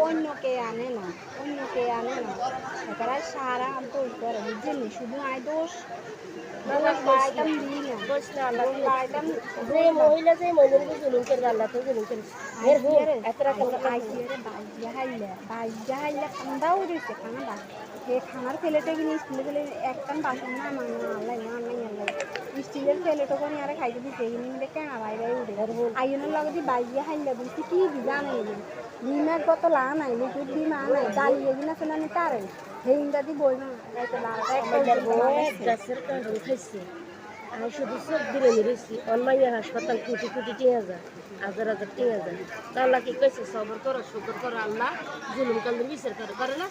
অন্য কে আনে না এবার সারা দোষ করে বুঝছেন শুধু আয় দোষ বাইতাম দিই না বাইতাম যে মহিলাকে জুলুম করবে আল্লাহ তো জুলুম করবে এর হোক এতটা আইসিয়ারে বাইজা হাইলে খান্দাও দিচ্ছে খানা হে খানার প্লেটে কিনে স্টিলের প্লেট একটান বাসন না মানে আল্লাহ না আল্লাহ স্টিলের প্লেটও করে আরে খাইতে দিচ্ছে কিনে কেন বাইরে উঠে আইনের লগে বাইজা হাইলে বলছি কি বিজা নাই ডিমের কত লা নাই লিকুইড ডিম আনাই ডালি এগুলো আছে না তারে হেইন্দা দি বই না গাছের কারণ খাইছে আমি শুধু চোখ দিলে মেরেছি অনমাইয়া হাসপাতাল কোটি কোটি 10,000 হাজার হাজার 10,000 আল্লাহ কি কইছে সবর করো শুকর করো আল্লাহ জুলুম কান্দের বিচার করে না